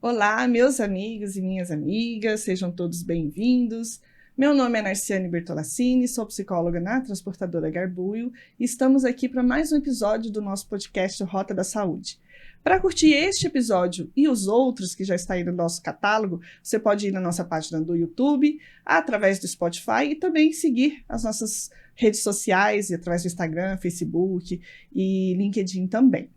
Olá, meus amigos e minhas amigas, sejam todos bem-vindos. Meu nome é Narciane Bertolassini, sou psicóloga na Transportadora Garbuio e estamos aqui para mais um episódio do nosso podcast Rota da Saúde. Para curtir este episódio e os outros que já estão aí no nosso catálogo, você pode ir na nossa página do YouTube, através do Spotify e também seguir as nossas redes sociais, através do Instagram, Facebook e LinkedIn também.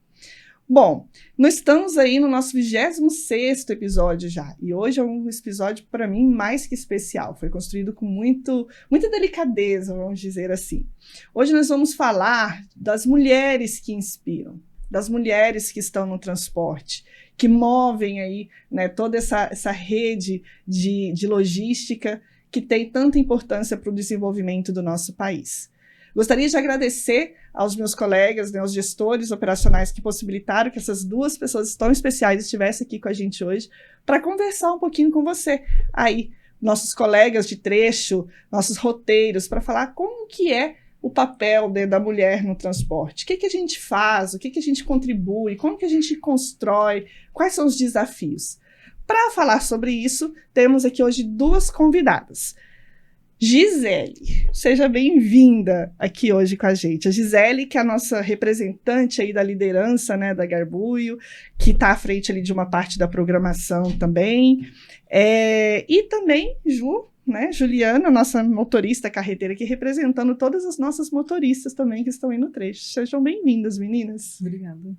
Bom, nós estamos aí no nosso 26º episódio já, e hoje é um episódio, para mim, mais que especial. Foi construído com muita delicadeza, vamos dizer assim. Hoje nós vamos falar das mulheres que inspiram, das mulheres que estão no transporte, que movem aí, né, toda essa rede de logística que tem tanta importância para o desenvolvimento do nosso país. Gostaria de agradecer aos meus colegas, né, os gestores operacionais que possibilitaram que essas duas pessoas tão especiais estivessem aqui com a gente hoje para conversar um pouquinho com você. Aí, nossos colegas de trecho, nossos roteiros, para falar como que é o papel, né, da mulher no transporte. O que a gente faz, o que a gente contribui, como que a gente constrói, quais são os desafios. Para falar sobre isso, temos aqui hoje duas convidadas. Gisele, seja bem-vinda aqui hoje com a gente. A Gisele, que é a nossa representante aí da liderança, né, da Garbuio, que está à frente ali de uma parte da programação também. E também Juliana, nossa motorista carreteira aqui, representando todas as nossas motoristas também que estão aí no trecho. Sejam bem-vindas, meninas. Obrigada.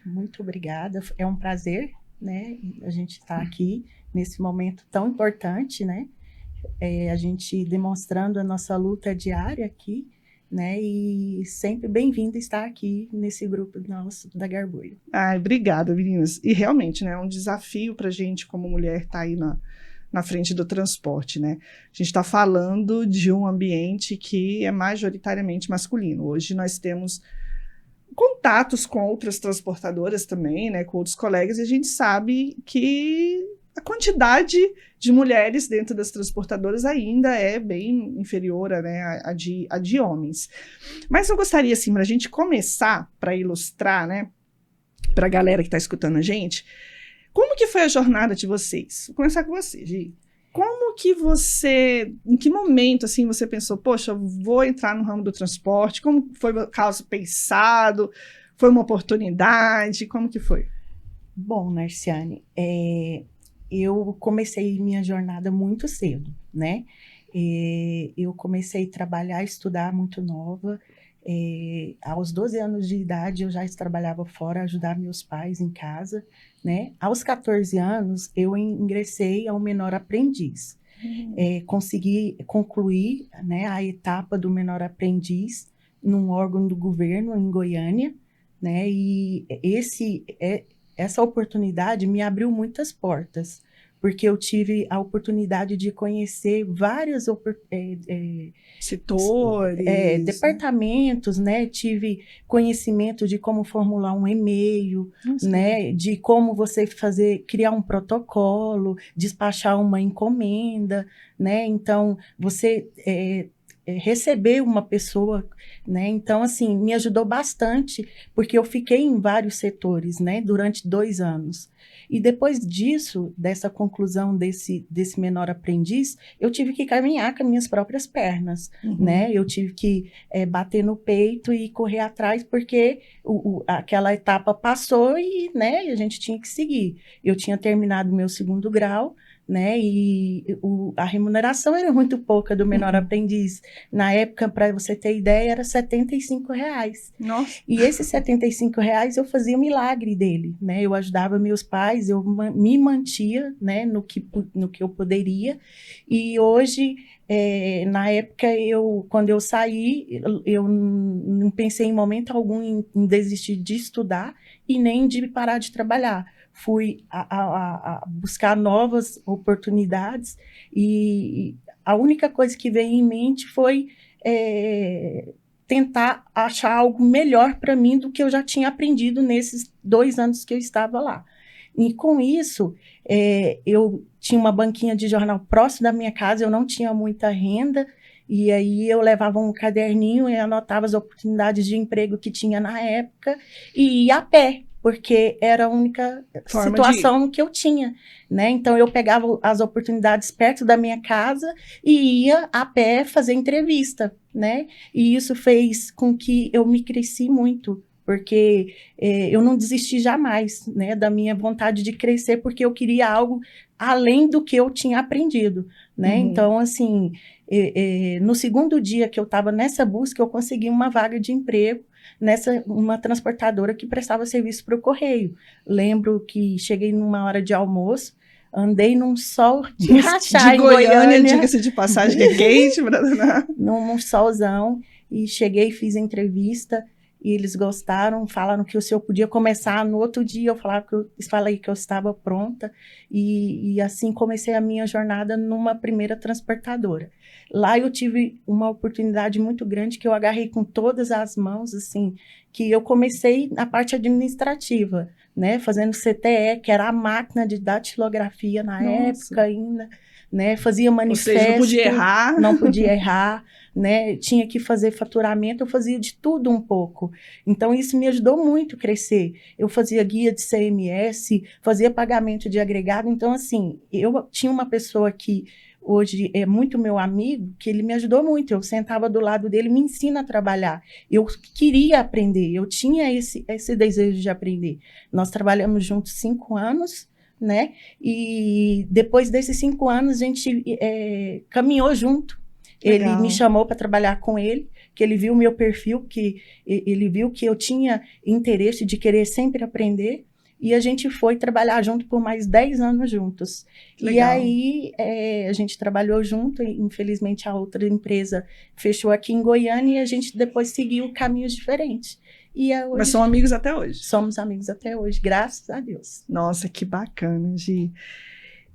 Muito obrigada. É um prazer, né, a gente estar aqui nesse momento tão importante, né? A gente demonstrando a nossa luta diária aqui, né, e sempre bem-vindo estar aqui nesse grupo nosso da Garbuio. Obrigada, meninas. E realmente, né, é um desafio para a gente como mulher estar aí na frente do transporte, né? A gente está falando de um ambiente que é majoritariamente masculino. Hoje nós temos contatos com outras transportadoras também, né, com outros colegas, e a gente sabe que a quantidade de mulheres dentro das transportadoras ainda é bem inferior, né, a de homens. Mas eu gostaria, assim, para a gente começar, para ilustrar, né, para a galera que está escutando a gente, como que foi a jornada de vocês? Vou começar com você, Gi. Como que em que momento, assim, você pensou, poxa, vou entrar no ramo do transporte? Como foi o caso pensado? Foi uma oportunidade? Como que foi? Bom, Narciane, eu comecei minha jornada muito cedo, né? Eu comecei a trabalhar, estudar muito nova. Aos 12 anos de idade, eu já trabalhava fora, ajudar meus pais em casa, né? Aos 14 anos, eu ingressei ao menor aprendiz. Consegui concluir, né, a etapa do menor aprendiz num órgão do governo em Goiânia, né? E essa oportunidade me abriu muitas portas, porque eu tive a oportunidade de conhecer vários setores, departamentos, né? Tive conhecimento de como formular um e-mail, né? De como você criar um protocolo, despachar uma encomenda, né? Então, você receber uma pessoa, né? Então, assim, me ajudou bastante, porque eu fiquei em vários setores, né, durante 2 anos. E depois disso, dessa conclusão desse menor aprendiz, eu tive que caminhar com as minhas próprias pernas, né? Eu tive que bater no peito e correr atrás, porque aquela etapa passou e, né, a gente tinha que seguir. Eu tinha terminado meu 2º grau, né? E a remuneração era muito pouca do menor aprendiz. Na época, para você ter ideia, era R$75. Nossa. E esses R$75 eu fazia o milagre dele, né? Eu ajudava meus pais, eu me mantia, né, no que eu poderia. E hoje, na época, quando eu saí, eu não pensei em momento algum em desistir de estudar e nem de parar de trabalhar. Fui a buscar novas oportunidades e a única coisa que veio em mente foi tentar achar algo melhor para mim do que eu já tinha aprendido nesses 2 anos que eu estava lá. E com isso, eu tinha uma banquinha de jornal próximo da minha casa, eu não tinha muita renda, E aí eu levava um caderninho e anotava as oportunidades de emprego que tinha na época e ia a pé, porque era a única situação que eu tinha, né? Então eu pegava as oportunidades perto da minha casa e ia a pé fazer entrevista, né? E isso fez com que eu me cresci muito, porque eu não desisti jamais, né, da minha vontade de crescer, porque eu queria algo além do que eu tinha aprendido, né? Então, assim, no segundo dia que eu estava nessa busca, eu consegui uma vaga de emprego uma transportadora que prestava serviço para o correio. Lembro que cheguei numa hora de almoço, andei num sol de rachar em Goiânia. Diga-se de passagem, que é quente. num solzão, e cheguei e fiz a entrevista, e eles gostaram, falaram que o senhor podia começar no outro dia, eu falei que eu estava pronta, e assim comecei a minha jornada numa primeira transportadora. Lá eu tive uma oportunidade muito grande que eu agarrei com todas as mãos, assim, que eu comecei na parte administrativa, né, fazendo CTE, que era a máquina de datilografia na época ainda, né, fazia manifesto. Ou seja, não podia errar. Não podia errar, né, tinha que fazer faturamento, eu fazia de tudo um pouco. Então, isso me ajudou muito a crescer. Eu fazia guia de CMS, fazia pagamento de agregado. Então, assim, eu tinha uma pessoa que hoje é muito meu amigo, que ele me ajudou muito. Eu sentava do lado dele, me ensina a trabalhar. Eu queria aprender, eu tinha esse desejo de aprender. Nós trabalhamos juntos 5 anos, né? E depois desses 5 anos, a gente caminhou junto. Legal. Ele me chamou para trabalhar com ele, que ele viu o meu perfil, que ele viu que eu tinha interesse de querer sempre aprender. E a gente foi trabalhar junto por mais 10 anos juntos. Legal. E aí a gente trabalhou junto, e infelizmente a outra empresa fechou aqui em Goiânia, e a gente depois seguiu caminhos diferentes. E hoje, mas são amigos até hoje? Somos amigos até hoje, graças a Deus. Nossa, que bacana, Gi.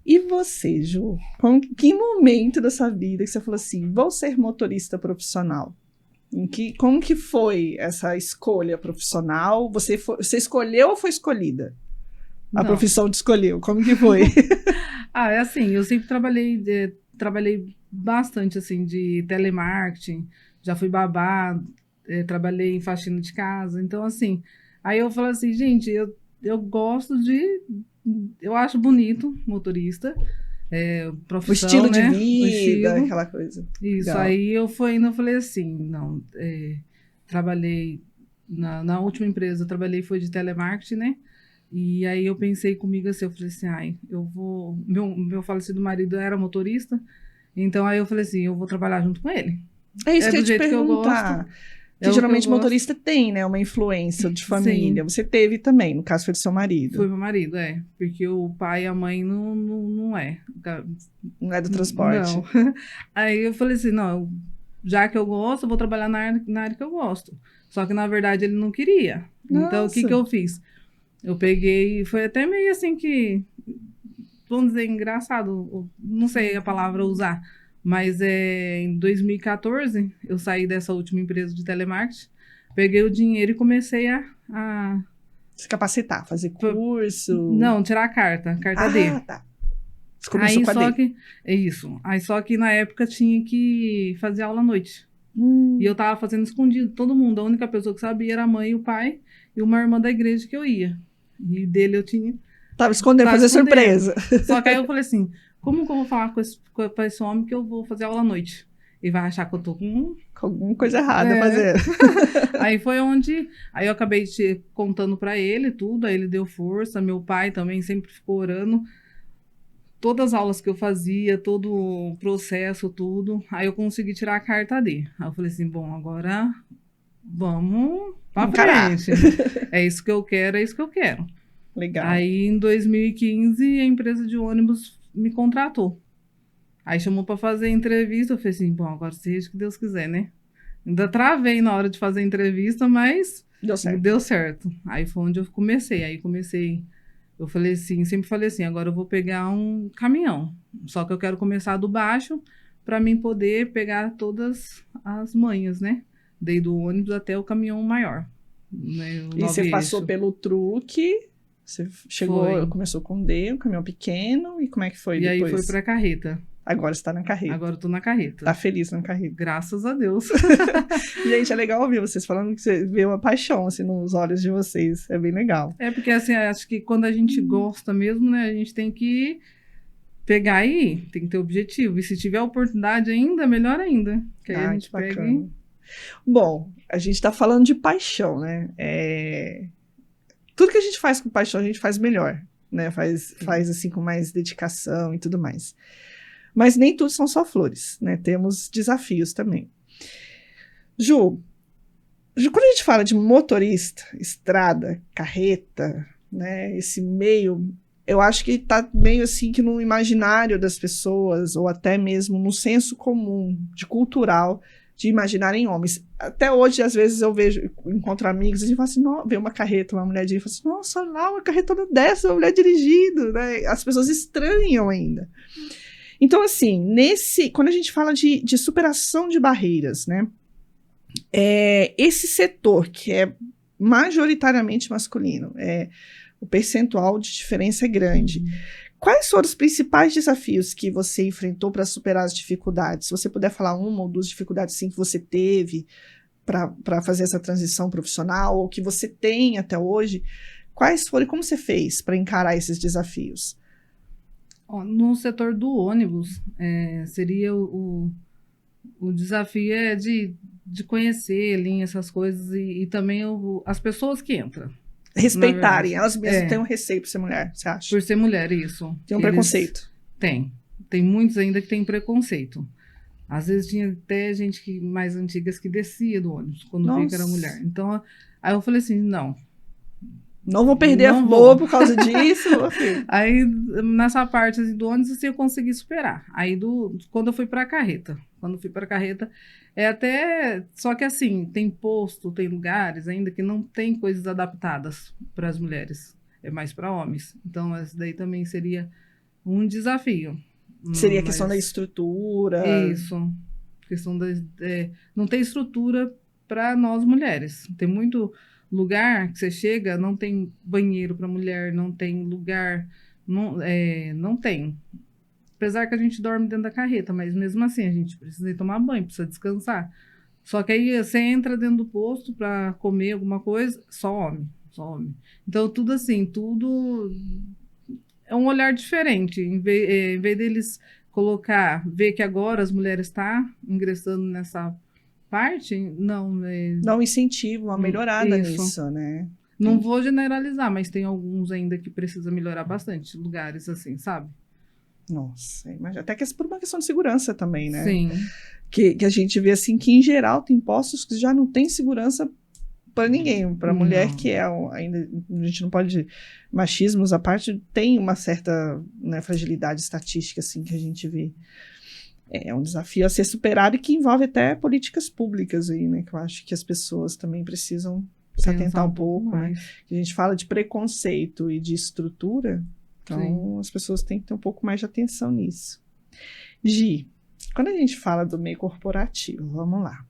E você, Ju? Que momento da sua vida que você falou assim, vou ser motorista profissional? Como que foi essa escolha profissional? Você escolheu ou foi escolhida? A profissão te escolheu, como que foi? É assim, eu sempre trabalhei bastante, assim, de telemarketing, já fui babá, trabalhei em faxina de casa, então, assim, aí eu falo assim, gente, eu gosto eu acho bonito motorista, profissão, o estilo, né? De vida, aquela coisa. Isso, legal. Aí eu falei assim, não, trabalhei na última empresa, eu trabalhei foi de telemarketing, né? E aí eu pensei comigo assim, eu falei assim, meu falecido marido era motorista, então aí eu falei assim, eu vou trabalhar junto com ele. É isso que eu ia te perguntar. Que geralmente motorista tem, né, uma influência de família. Sim. Você teve também, no caso foi do seu marido. Foi meu marido, porque o pai e a mãe não é. Não é do transporte. Não. Aí eu falei assim, não, já que eu gosto, eu vou trabalhar na área que eu gosto. Só que na verdade ele não queria. Nossa. Então o que eu fiz? Eu peguei, foi até meio assim que, vamos dizer, engraçado, não sei a palavra usar. Mas em 2014, eu saí dessa última empresa de telemarketing, peguei o dinheiro e comecei a se capacitar, fazer curso. Não, tirar a carta D. Tá. Você começou com a D. Isso. Aí só que na época tinha que fazer aula à noite. E eu tava fazendo escondido, todo mundo. A única pessoa que sabia era a mãe e o pai e uma irmã da igreja que eu ia. E dele eu tinha... Tava escondendo, fazer surpresa. Só que aí eu falei assim, como que eu vou falar com esse homem que eu vou fazer aula à noite? Ele vai achar que eu tô com alguma coisa errada fazendo. Aí foi onde... Aí eu acabei contando pra ele tudo, aí ele deu força. Meu pai também sempre ficou orando. Todas as aulas que eu fazia, todo o processo, tudo. Aí eu consegui tirar a carta D. Aí eu falei assim, bom, agora vamos pra frente. É isso que eu quero, é isso que eu quero. Legal. Aí em 2015 a empresa de ônibus me contratou. Aí chamou para fazer entrevista, eu falei assim, bom, agora seja o que Deus quiser, né? Ainda travei na hora de fazer a entrevista, mas deu certo. Aí foi onde eu comecei. Eu falei assim, sempre falei assim, agora eu vou pegar um caminhão. Só que eu quero começar do baixo para mim poder pegar todas as manhas, né? Desde o ônibus até o caminhão maior. Né? E você passou pelo truque... Você chegou, começou com D, um caminhão pequeno, e como é que foi depois? E aí foi pra carreta. Agora você está na carreta. Agora eu tô na carreta. Tá feliz na carreta. Graças a Deus. Gente, é legal ouvir vocês falando que você vê uma paixão, assim, nos olhos de vocês. É bem legal. É porque, assim, acho que quando a gente gosta mesmo, né, a gente tem que pegar aí, tem que ter objetivo. E se tiver oportunidade ainda, melhor ainda. Que aí a gente que bacana. pega. Bom, a gente tá falando de paixão, né? Tudo que a gente faz com paixão, a gente faz melhor, né? Faz assim, com mais dedicação e tudo mais. Mas nem tudo são só flores, né? Temos desafios também. Ju, quando a gente fala de motorista, estrada, carreta, né? Esse meio, eu acho que tá meio assim que no imaginário das pessoas, ou até mesmo no senso comum, cultural, de imaginarem homens. Até hoje, às vezes, eu encontro amigos e a gente fala assim, vê uma carreta, uma mulher dirigindo, assim, nossa, lá uma carretona dessa, uma mulher dirigindo, né? As pessoas estranham ainda. Então, assim, quando a gente fala de superação de barreiras, né? Esse setor que é majoritariamente masculino, o percentual de diferença é grande. Quais foram os principais desafios que você enfrentou para superar as dificuldades? Se você puder falar uma ou duas dificuldades sim, que você teve para fazer essa transição profissional, ou que você tem até hoje, quais foram e como você fez para encarar esses desafios? No setor do ônibus, seria o desafio de conhecer ali essas coisas e também as pessoas que entram. Respeitarem, elas mesmas têm um receio por ser mulher, você acha? Por ser mulher, isso. Tem um preconceito. Tem muitos ainda que têm preconceito. Às vezes tinha até gente mais antigas que descia do ônibus, quando via que era mulher. Então, aí eu falei assim, não vou perder a boa por causa disso. Aí, nessa parte assim, do ônibus, assim, eu consegui superar. Aí, quando eu fui para a carreta. Só que assim, tem lugares ainda que não tem coisas adaptadas para as mulheres. É mais para homens. Então, isso daí também seria um desafio. Seria a questão da estrutura. Isso. Questão não tem estrutura para nós mulheres. Tem muito lugar que você chega, não tem banheiro para mulher, não tem lugar, não tem. Apesar que a gente dorme dentro da carreta, mas mesmo assim a gente precisa ir tomar banho, precisa descansar. Só que aí você entra dentro do posto para comer alguma coisa, só homem. Então tudo assim, tudo é um olhar diferente. Em vez deles ver que agora as mulheres estão ingressando nessa parte, não incentivo, uma melhorada nisso, né? Não vou generalizar, mas tem alguns ainda que precisa melhorar bastante, lugares assim, sabe? Nossa, mas até que é por uma questão de segurança também, né? Sim. Que a gente vê assim que, em geral, tem postos que já não tem segurança para ninguém, para a mulher que ainda, a gente não pode, machismos à parte, tem uma certa, né, fragilidade estatística, assim, que a gente vê. É um desafio a ser superado e que envolve até políticas públicas aí, né? Que eu acho que as pessoas também precisam se atentar um pouco, né? A gente fala de preconceito e de estrutura, então as pessoas têm que ter um pouco mais de atenção nisso. Gi, quando a gente fala do meio corporativo, vamos lá.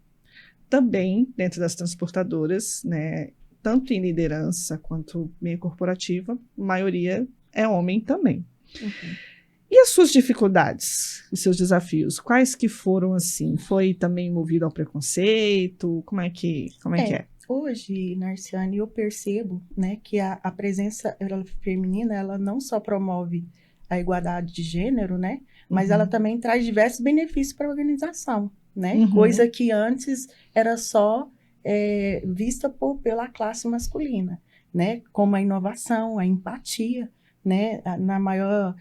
Também, dentro das transportadoras, né? Tanto em liderança quanto meio corporativa, a maioria é homem também. E as suas dificuldades, os seus desafios, quais que foram assim? Foi também movido ao preconceito? Como é que é? Hoje, Narciane, eu percebo, né, que a presença feminina, ela não só promove a igualdade de gênero, né, mas ela também traz diversos benefícios para a organização, né? Coisa que antes era só vista pela classe masculina, né? Como a inovação, a empatia, né? Na maior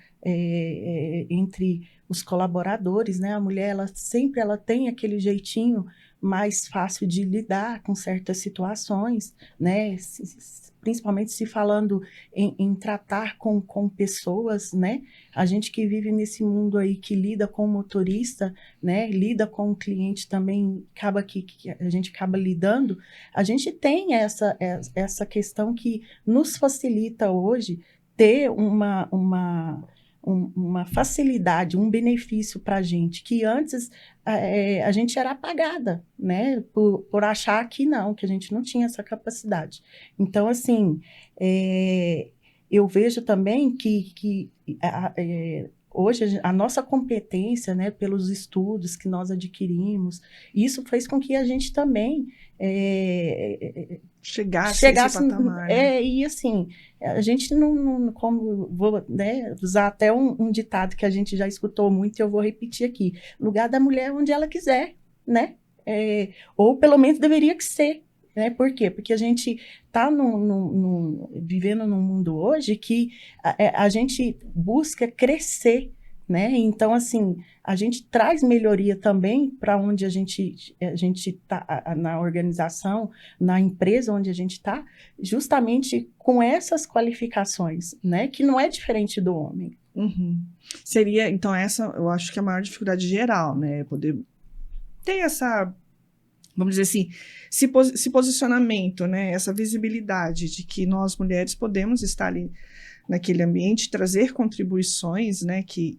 entre os colaboradores, né? A mulher ela sempre tem aquele jeitinho mais fácil de lidar com certas situações, né? Principalmente se falando em tratar com pessoas, né? A gente que vive nesse mundo aí que lida com o motorista, né? Lida com o cliente também, acaba que a gente acaba lidando. A gente tem essa questão que nos facilita hoje ter uma facilidade, um benefício para a gente, que antes a gente era apagada, né, por achar que a gente não tinha essa capacidade. Então, assim, eu vejo também que hoje a nossa competência, né, pelos estudos que nós adquirimos, isso fez com que a gente também chegasse a esse patamar. Né? E assim, a gente não como vou, né, usar até um ditado que a gente já escutou muito e eu vou repetir aqui: lugar da mulher onde ela quiser, né? Ou pelo menos deveria que ser. Né? Por quê? Porque a gente está vivendo num mundo hoje que a gente busca crescer, né? Então, assim, a gente traz melhoria também para onde a gente está, na organização, na empresa onde a gente está, justamente com essas qualificações, né? Que não é diferente do homem. Uhum. Seria, então, essa, eu acho que é a maior dificuldade geral, né? Poder ter essa, vamos dizer assim, esse posicionamento, né? Essa visibilidade de que nós mulheres podemos estar ali naquele ambiente, trazer contribuições, né, que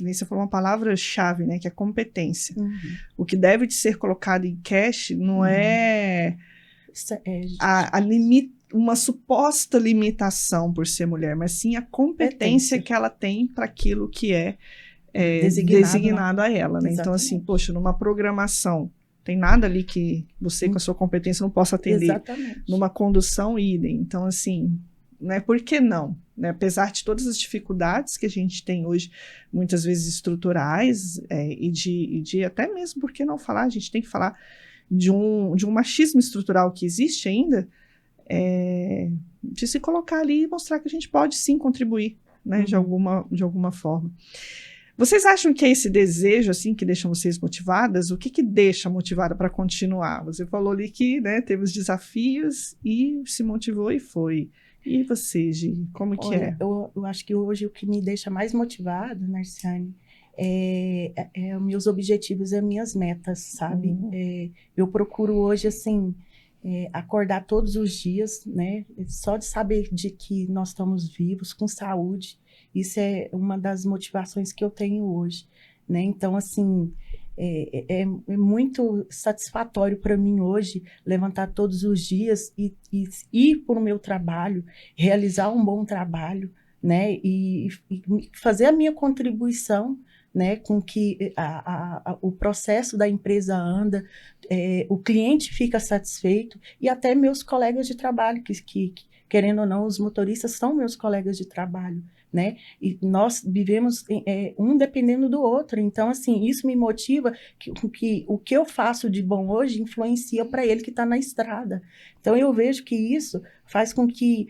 nem você falou uma palavra-chave, né, que é competência. Uhum. O que deve de ser colocado em cash não é uma suposta limitação por ser mulher, mas sim a competência que ela tem para aquilo que é designado a ela. Né? Então, assim, poxa, numa programação, tem nada ali que você, com a sua competência, não possa atender. Exatamente. Numa condução, idem. Então, assim, né, por que não? Né? Apesar de todas as dificuldades que a gente tem hoje, muitas vezes estruturais, e de até mesmo, por que não falar? A gente tem que falar de um machismo estrutural que existe ainda, de se colocar ali e mostrar que a gente pode sim contribuir, né, de alguma forma. Vocês acham que é esse desejo assim que deixa vocês motivadas? O que deixa motivada para continuar? Você falou ali que, né, teve os desafios e se motivou e foi. E você, Gi, como que é? Eu acho que hoje o que me deixa mais motivada, Narciane, é os meus objetivos e as minhas metas, sabe? Eu procuro hoje, assim, acordar todos os dias, né? Só de saber de que nós estamos vivos, com saúde, isso é uma das motivações que eu tenho hoje, né? Então, assim, é muito satisfatório para mim hoje levantar todos os dias e ir para o meu trabalho, realizar um bom trabalho, né? E fazer a minha contribuição, né? Com que o processo da empresa anda, o cliente fica satisfeito e até meus colegas de trabalho, que querendo ou não, os motoristas são meus colegas de trabalho, né? E nós vivemos um dependendo do outro. Então, assim, isso me motiva que o que eu faço de bom hoje influencia para ele que está na estrada. Então, eu vejo que isso faz com que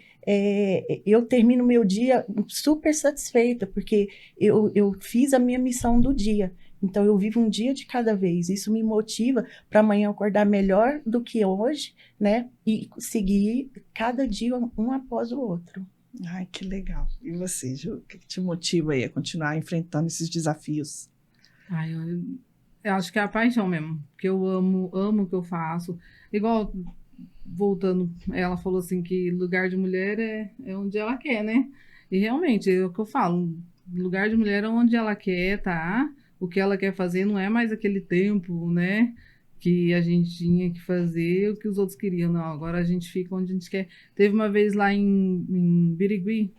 eu termine o meu dia super satisfeita, porque eu fiz a minha missão do dia. Então, eu vivo um dia de cada vez. Isso me motiva para amanhã acordar melhor do que hoje, né? E seguir cada dia um após o outro. Ai, que legal. E você, Ju, o que te motiva aí a continuar enfrentando esses desafios? Ai, eu acho que é a paixão mesmo, porque eu amo o que eu faço. Igual, voltando, ela falou assim que lugar de mulher é onde ela quer, né? E realmente, é o que eu falo, lugar de mulher é onde ela quer, tá? O que ela quer fazer não é mais aquele tempo, né? Que a gente tinha que fazer o que os outros queriam. Não, agora a gente fica onde a gente quer. Teve uma vez lá em Birigui,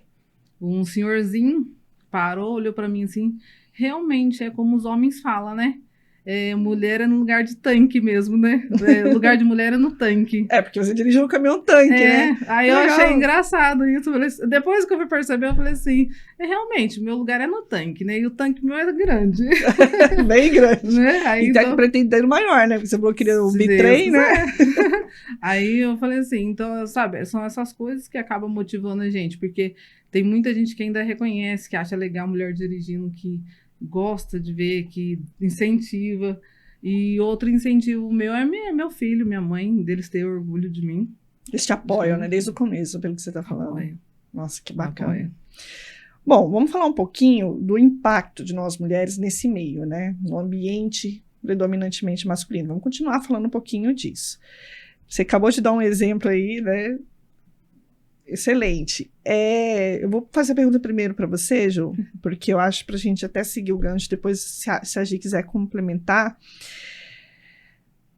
um senhorzinho parou, olhou para mim assim, realmente é como os homens falam, né? Mulher é no lugar de tanque mesmo, né? Lugar de mulher é no tanque. Porque você dirigiu um caminhão-tanque, né? Aí eu achei engraçado isso. Depois que eu fui perceber, eu falei assim, realmente, meu lugar é no tanque, né? E o tanque meu é grande. Bem grande. Né? Aí, e então, pretende ter maior, né? Porque você falou que queria o bitrem, né? Aí eu falei assim, então, sabe, são essas coisas que acabam motivando a gente, porque tem muita gente que ainda reconhece, que acha legal a mulher dirigindo, que gosta de ver, que incentiva. E outro incentivo meu é meu filho, minha mãe, deles ter orgulho de mim. Eles te apoiam, né? Desde o começo, pelo que você está falando. Apoio. Nossa, que bacana. Bom, vamos falar um pouquinho do impacto de nós mulheres nesse meio, né? No ambiente predominantemente masculino. Vamos continuar falando um pouquinho disso. Você acabou de dar um exemplo aí, né? Excelente. Eu vou fazer a pergunta primeiro para você, Ju, porque eu acho para a gente até seguir o gancho, depois, se a Gi quiser complementar.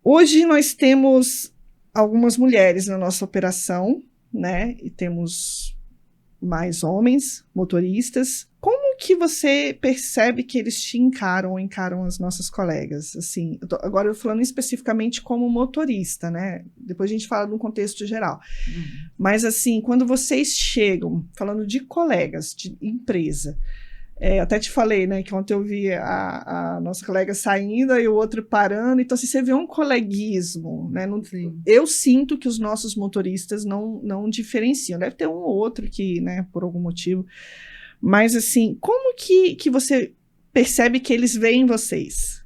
Hoje nós temos algumas mulheres na nossa operação, né? E temos mais homens motoristas. Como que você percebe que eles te encaram ou encaram as nossas colegas? Assim, agora eu falando especificamente como motorista, né? Depois a gente fala num contexto geral. Mas assim, quando vocês chegam, falando de colegas, de empresa, até te falei, né, que ontem eu vi a nossa colega saindo e o outro parando, então assim, você vê um coleguismo, né? Eu sinto que os nossos motoristas não diferenciam, deve ter um ou outro que, né, por algum motivo, mas assim, como que você percebe que eles veem vocês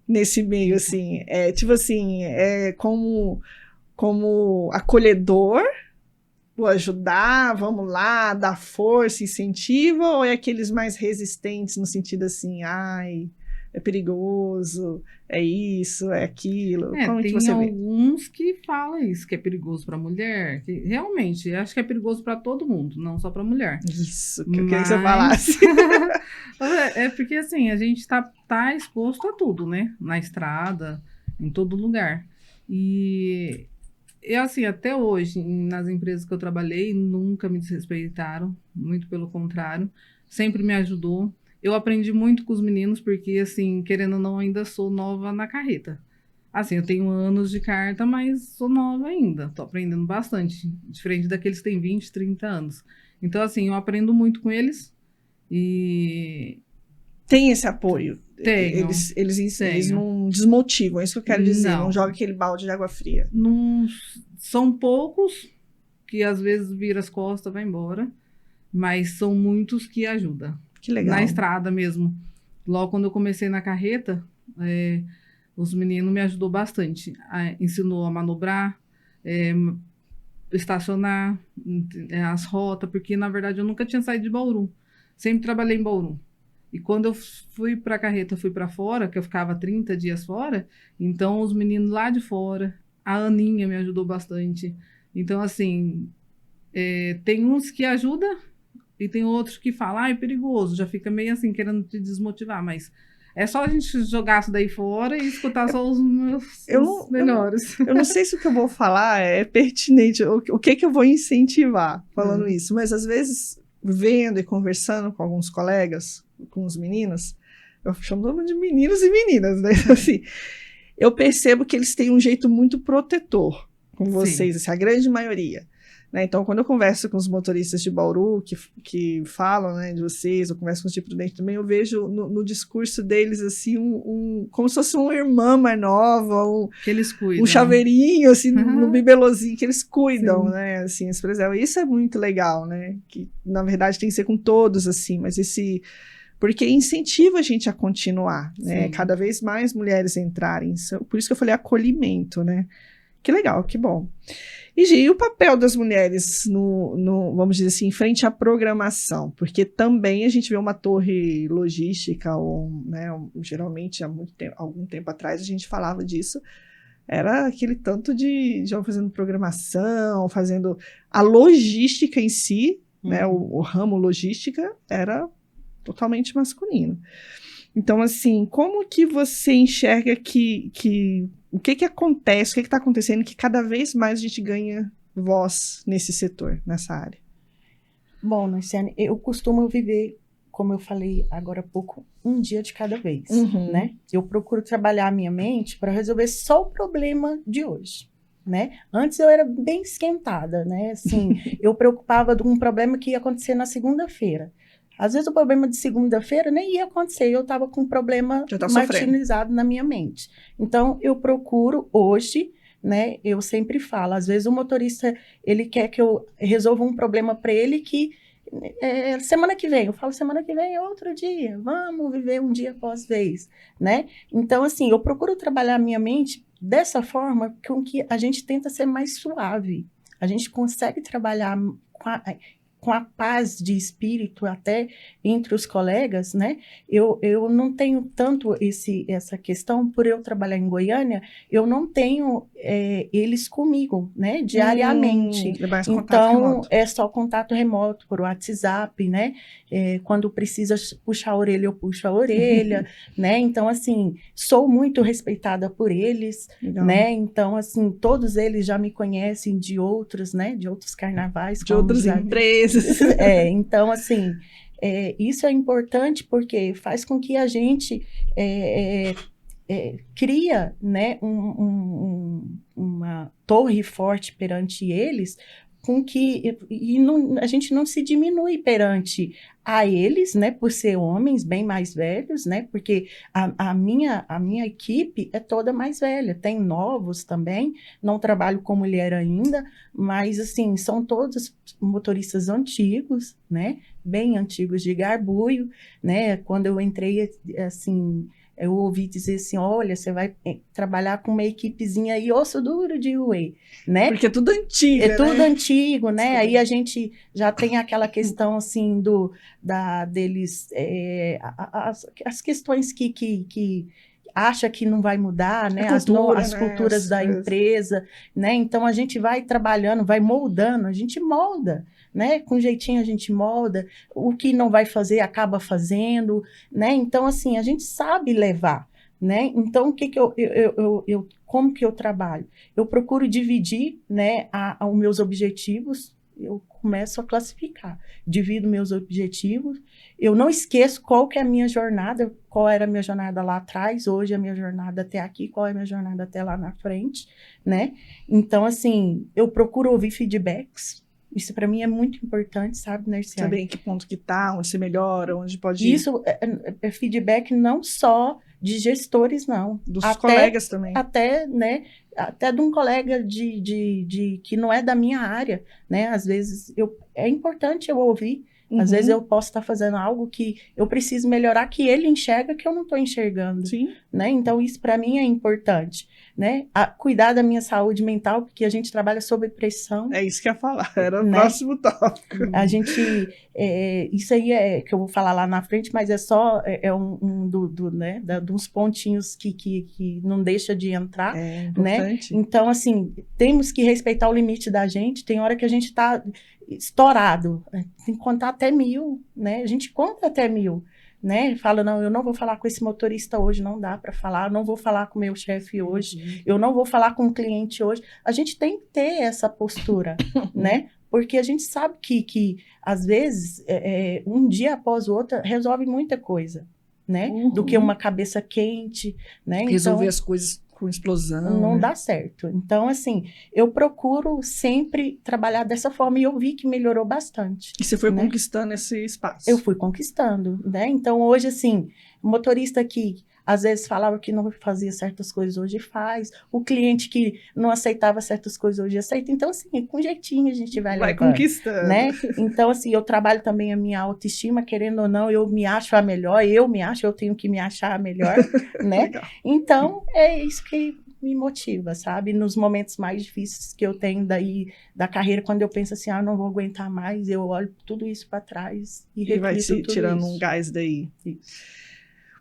nesse meio, assim, tipo assim, como acolhedor, vou ajudar, vamos lá, dar força, incentiva, ou é aqueles mais resistentes no sentido assim, ai, é perigoso, é isso, é aquilo? Como que Tem você vê? alguns que falam isso, que é perigoso para mulher, que realmente, acho que é perigoso para todo mundo, não só para mulher. Isso, que eu queria que você falasse. É porque assim, a gente tá exposto a tudo, né? Na estrada, em todo lugar. E assim, até hoje, nas empresas que eu trabalhei, nunca me desrespeitaram, muito pelo contrário, sempre me ajudou. Eu aprendi muito com os meninos, porque, assim, querendo ou não, ainda sou nova na carreta. Assim, eu tenho anos de carta, mas sou nova ainda, tô aprendendo bastante, diferente daqueles que têm 20, 30 anos. Então, assim, eu aprendo muito com eles e... Tem esse apoio? Tenho. Eles não desmotivam, é isso que eu quero dizer, não joga aquele balde de água fria. Não, são poucos que às vezes vira as costas, vai embora, mas são muitos que ajudam. Que legal. Na estrada mesmo. Logo quando eu comecei na carreta, os meninos me ajudou bastante. Ensinou a manobrar, estacionar, as rotas, porque na verdade eu nunca tinha saído de Bauru. Sempre trabalhei em Bauru. E quando eu fui para a carreta, fui para fora, que eu ficava 30 dias fora, então os meninos lá de fora, a Aninha me ajudou bastante. Então, assim, tem uns que ajudam e tem outros que falam, é perigoso, já fica meio assim, querendo te desmotivar, mas é só a gente jogar isso daí fora e escutar só os melhores. Eu não sei se o que eu vou falar é pertinente, o que eu vou incentivar falando isso, mas às vezes, vendo e conversando com alguns colegas, com os meninos, eu chamo de meninos e meninas, né? Assim, eu percebo que eles têm um jeito muito protetor com vocês, assim, a grande maioria. Né? Então, quando eu converso com os motoristas de Bauru, que falam, né, de vocês, eu converso com os de Prudente também, eu vejo no discurso deles, assim, como se fosse uma irmã mais nova, que eles cuidam, um chaveirinho, assim, no bibelozinho, que eles cuidam, né, assim, esse preservam. Isso é muito legal, né, que, na verdade, tem que ser com todos, assim, mas porque incentiva a gente a continuar, né, cada vez mais mulheres entrarem, por isso que eu falei acolhimento, né, que legal, que bom. E, Gi, e o papel das mulheres vamos dizer assim, em frente à programação? Porque também a gente vê uma torre logística, né, geralmente há algum tempo atrás a gente falava disso, era aquele tanto de fazendo programação, fazendo a logística em si, né, o ramo logística era totalmente masculino. Então, assim, como que você enxerga o que acontece, o que está acontecendo que cada vez mais a gente ganha voz nesse setor, nessa área? Bom, Narciane, eu costumo viver, como eu falei agora há pouco, um dia de cada vez, né? Eu procuro trabalhar a minha mente para resolver só o problema de hoje, né? Antes eu era bem esquentada, né? Assim, eu preocupava de um problema que ia acontecer na segunda-feira. Às vezes o problema de segunda-feira nem ia acontecer, eu estava com um problema martirizado na minha mente. Então, eu procuro hoje, né, eu sempre falo, às vezes o motorista, ele quer que eu resolva um problema para ele que semana que vem, eu falo semana que vem é outro dia, vamos viver um dia após vez, né? Então, assim, eu procuro trabalhar a minha mente dessa forma que a gente tenta ser mais suave. A gente consegue trabalhar com a paz de espírito até entre os colegas, né? Eu não tenho tanto essa questão, por eu trabalhar em Goiânia, eu não tenho eles comigo, né? Diariamente. Então, é só contato remoto por WhatsApp, né? Quando precisa puxar a orelha, eu puxo a orelha, né? Então, assim, sou muito respeitada por eles, né? Então, assim, todos eles já me conhecem de outros, né? De outros carnavais. De outras empresas. Então, assim, isso é importante porque faz com que a gente cria, né, uma torre forte perante eles, com que a gente não se diminui perante a eles, né, por ser homens bem mais velhos, né, porque a minha equipe é toda mais velha, tem novos também, não trabalho com mulher ainda, mas assim, são todos motoristas antigos, né, bem antigos de Garbuio, né, quando eu entrei, assim, eu ouvi dizer assim, olha, você vai trabalhar com uma equipezinha aí, osso duro de roer, né? Porque é tudo antigo, É tudo né? antigo, né? Desculpa. Aí a gente já tem aquela questão, assim, deles, as questões que acha que não vai mudar, né? Cultura, as né? culturas da empresa, né? Então, a gente vai trabalhando, vai moldando, a gente molda, né? Com jeitinho a gente molda, o que não vai fazer, acaba fazendo, né? Então, assim, a gente sabe levar, né? Então, o que como que eu trabalho? Eu procuro dividir, né, os meus objetivos, eu começo a classificar, divido meus objetivos, eu não esqueço qual que é a minha jornada, qual era a minha jornada lá atrás, hoje a minha jornada até aqui, qual é a minha jornada até lá na frente, né? Então, assim, eu procuro ouvir feedbacks, isso para mim é muito importante, sabe, Nerciane? Saber em que ponto que tá, onde você melhora, onde pode ir. Isso é feedback não só de gestores, não. Dos colegas também. Até, né, até de um colega que não é da minha área, né? Às vezes é importante eu ouvir. Às vezes eu posso estar fazendo algo que eu preciso melhorar, que ele enxerga que eu não estou enxergando. Sim. Né? Então, isso para mim é importante. Né? Cuidar da minha saúde mental, porque a gente trabalha sob pressão. É isso que eu ia falar, era o né? próximo tópico. A gente, isso aí é que eu vou falar lá na frente, mas é só né, dos pontinhos que não deixa de entrar. É importante. Né? Então, assim, temos que respeitar o limite da gente. Tem hora que a gente está estourado, tem que contar até 1000, né? A gente conta até 1000. Né? Fala, não, eu não vou falar com esse motorista hoje, não dá para falar, eu não vou falar com o meu chefe hoje, eu não vou falar com o cliente hoje. A gente tem que ter essa postura, né? Porque a gente sabe que às vezes, um dia após o outro, resolve muita coisa, né? Do que uma cabeça quente, né? Resolver então, as coisas com explosão. Não né? dá certo. Então, assim, eu procuro sempre trabalhar dessa forma e eu vi que melhorou bastante. E você foi conquistando esse espaço. Eu fui conquistando, né? Então, hoje, assim, o motorista que às vezes falava que não fazia certas coisas, hoje faz. O cliente que não aceitava certas coisas, hoje aceita. Então, assim, com jeitinho a gente vai levando, conquistando. Né? Então, assim, eu trabalho também a minha autoestima, querendo ou não, eu me acho a melhor, eu tenho que me achar a melhor, né? Então, é isso que me motiva, sabe? Nos momentos mais difíceis que eu tenho da carreira, quando eu penso assim, não vou aguentar mais, eu olho tudo isso para trás e reflito vai te tirando isso. um gás daí. Isso.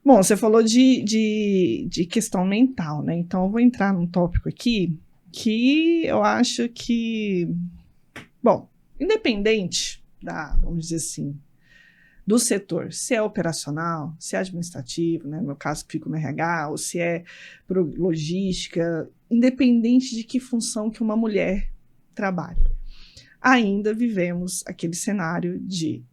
Bom, você falou de questão mental, né? Então, eu vou entrar num tópico aqui que eu acho que, bom, independente vamos dizer assim, do setor, se é operacional, se é administrativo, né? No meu caso, que fico no RH, ou se é logística, independente de que função que uma mulher trabalha, ainda vivemos aquele cenário de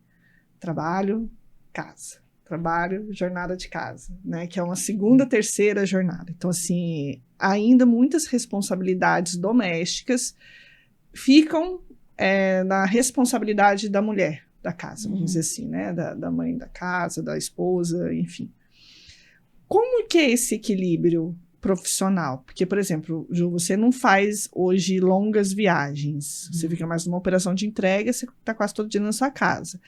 trabalho, casa. Trabalho, jornada de casa, né? Que é uma segunda, terceira jornada. Então, assim, ainda muitas responsabilidades domésticas ficam na responsabilidade da mulher da casa, vamos dizer assim, né? Da mãe da casa, da esposa, enfim. Como que é esse equilíbrio profissional? Porque, por exemplo, Ju, você não faz hoje longas viagens. Você fica mais numa operação de entrega, você está quase todo dia na sua casa.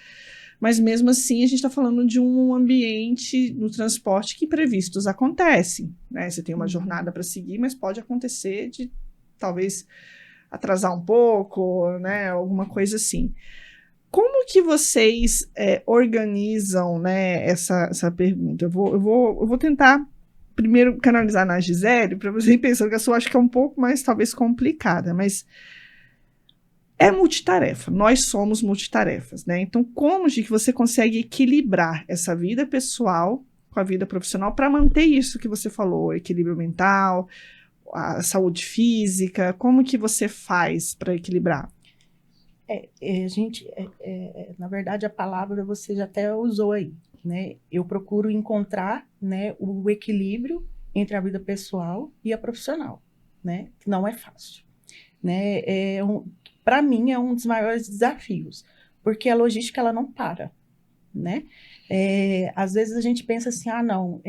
Mas mesmo assim, a gente está falando de um ambiente no transporte que imprevistos acontecem, né? Você tem uma jornada para seguir, mas pode acontecer de talvez atrasar um pouco, né? Alguma coisa assim. Como que vocês organizam, né, essa pergunta? Eu vou tentar primeiro canalizar na Gisele, para você ir pensando que a sua acho que é um pouco mais talvez complicada, mas é multitarefa, nós somos multitarefas, né? Então, como que você consegue equilibrar essa vida pessoal com a vida profissional para manter isso que você falou, equilíbrio mental, a saúde física, como que você faz para equilibrar? Na verdade, a palavra você já até usou aí, né? Eu procuro encontrar, né, o equilíbrio entre a vida pessoal e a profissional, né? Que não é fácil, né? Para mim, é um dos maiores desafios, porque a logística, ela não para, né? Às vezes a gente pensa assim, não,